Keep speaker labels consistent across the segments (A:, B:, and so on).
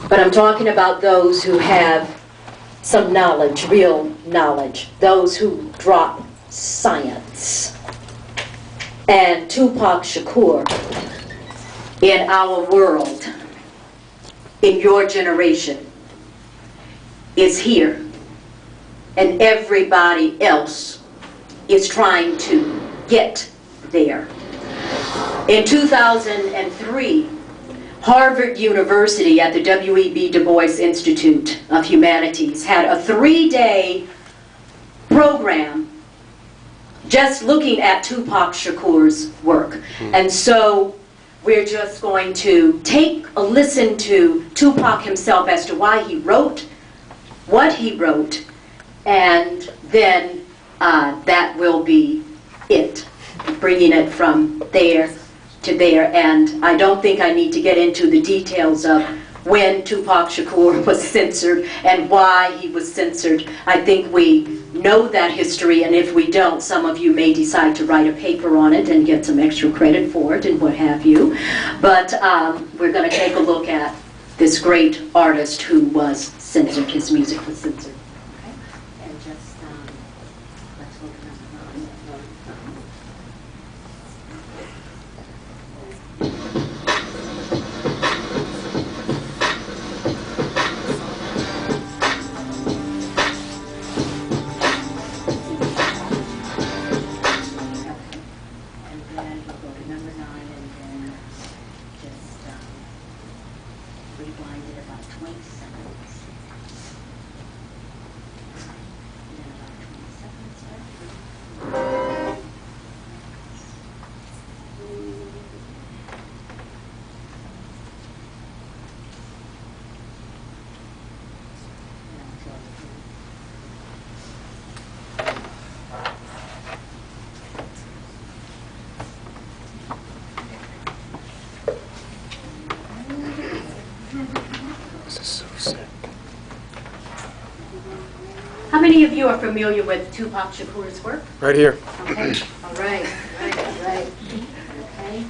A: But I'm talking about those who have some knowledge, real knowledge, those who drop science. And Tupac Shakur, in our world, in your generation, is here. And everybody else is trying to get there. In 2003, Harvard University at the W.E.B. Du Bois Institute of Humanities had a 3-day program just looking at Tupac Shakur's work. And so we're just going to take a listen to Tupac himself as to why he wrote what he wrote, and then that will be it, bringing it from there to there. And I don't think I need to get into the details of when Tupac Shakur was censored and why he was censored. I think we know that history, and if we don't, some of you may decide to write a paper on it and get some extra credit for it and what have you. But we're going to take a look at this great artist who was censored. His music was censored. Okay? And just, let's look at How many of you are familiar with Tupac Shakur's work?
B: Right here.
A: Okay. All right. Right. Okay.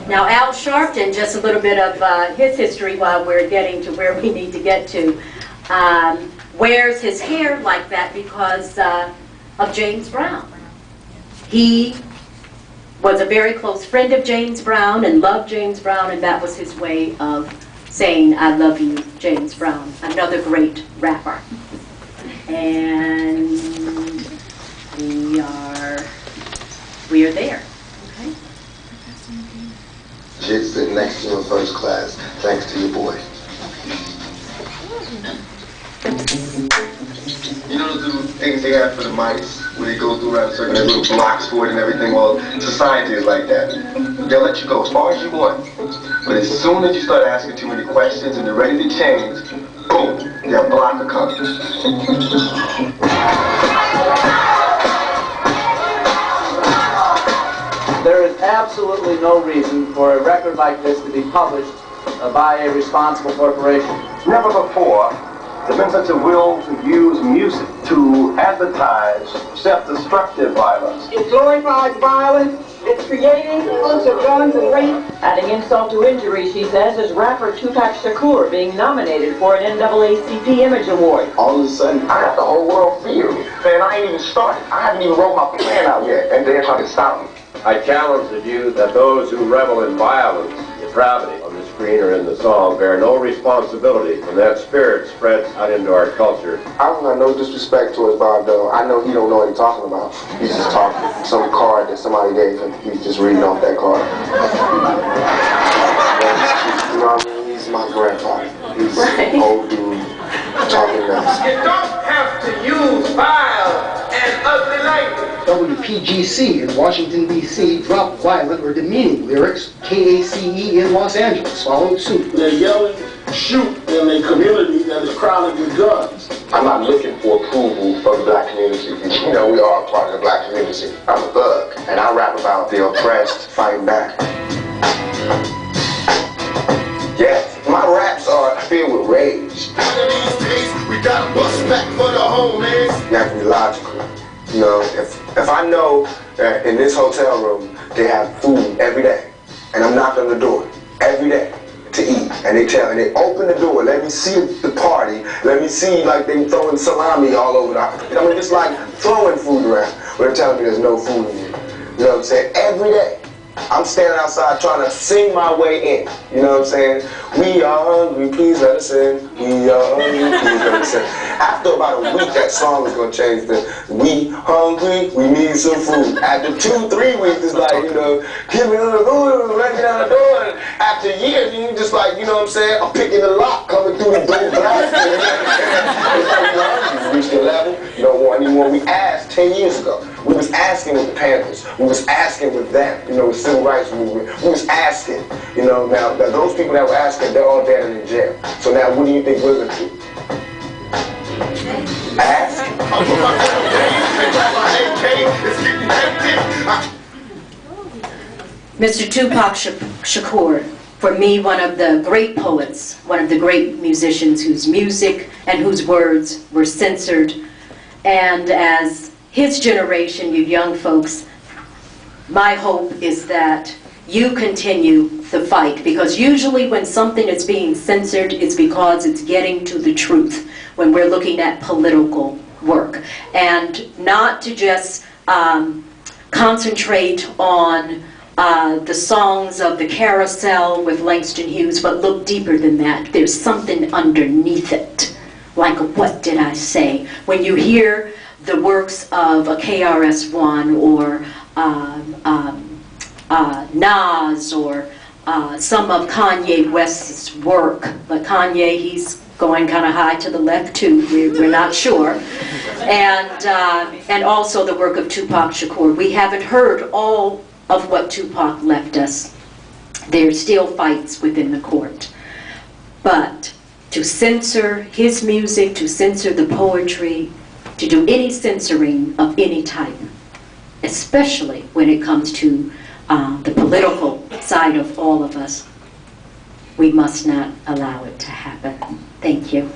A: Now, Al Sharpton, just a little bit of his history while we're getting to where we need to get to, wears his hair like that because of James Brown. He was a very close friend of James Brown and loved James Brown, and that was his way of saying, I love you, James Brown, another great rapper. And we are there. Okay?
C: She's sitting next to you in first class, thanks to your boy. You know the little things they have for the mice, where they go through around a circle, there's little blocks for it and everything. Well, society is like that. They'll let you go as far as you want. But as soon as you start asking too many questions and they're ready to change, boom, they'll block a cover.
D: There is absolutely no reason for a record like this to be published by a responsible corporation.
E: Never before there's been such a will to use music to advertise self-destructive violence.
F: It glorifies violence. It's creating influence of guns and rape.
G: Adding insult to injury, she says, is rapper Tupac Shakur being nominated for an NAACP Image Award.
C: All of a sudden, I got the whole world fearing me. Man, I ain't even started. I haven't even wrote my plan out yet, and they're trying to stop me.
H: I challenge the view that those who revel in violence, depravity on the screen or in the song bear no responsibility when that spirit spreads out into our culture.
C: I don't have no disrespect towards Bob Dylan. I know he don't know what he's talking about. He's just talking some card that somebody gave him. He's just reading off that card. You know what I mean? He's my grandfather. He's an old dude talking mess.
E: You don't have to use vile and ugly language.
I: WPGC in Washington, D.C. dropped violent or demeaning lyrics. KACE in Los Angeles followed suit.
E: They're yelling, shoot in a community that is crowded with guns.
C: I'm not looking for approval from the black community. You know, we are a part of the black community. I'm a thug, and I rap about the oppressed fighting back. Yes, my raps are filled with rage.
E: One of these days, we gotta bust
C: back for the home, man. You have to be logical. You know, if I know that in this hotel room they have food every day, and I'm knocking on the door every day to eat, and they open the door, let me see the party, let me see like they throwing salami all over the, I mean, just like throwing food around, but they're telling me there's no food in here. You know what I'm saying? Every day. I'm standing outside trying to sing my way in. You know what I'm saying? We are hungry, please let us in. We are hungry, please let us in. After about a week, that song is going to change to we hungry, we need some food. After 2-3 weeks, it's like, you know, give me a little food, let me down the door. And after years, you just like, you know what I'm saying? I'm picking the lock coming through the door blast. It's like, you know, you reached the level, you don't want any more. We asked 10 years ago. We was asking with the Panthers. We was asking with them, you know, the civil rights movement. We was asking, you know, now those people that were asking, they're all dead and in jail. So now what do you think we're going to do? Ask?
A: Mr. Tupac Shakur, for me, one of the great poets, one of the great musicians whose music and whose words were censored, and as his generation, you young folks, my hope is that you continue the fight, because usually when something is being censored, it's because it's getting to the truth when we're looking at political work. And not to just concentrate on the songs of the carousel with Langston Hughes, but look deeper than that. There's something underneath it. Like, what did I say? When you hear the works of a KRS-One or Nas or some of Kanye West's work, but Kanye, he's going kind of high to the left too, we're not sure, and also the work of Tupac Shakur. We haven't heard all of what Tupac left us. There's still fights within the court, but to censor his music, to censor the poetry, to do any censoring of any type, especially when it comes to the political side of all of us, we must not allow it to happen. Thank you.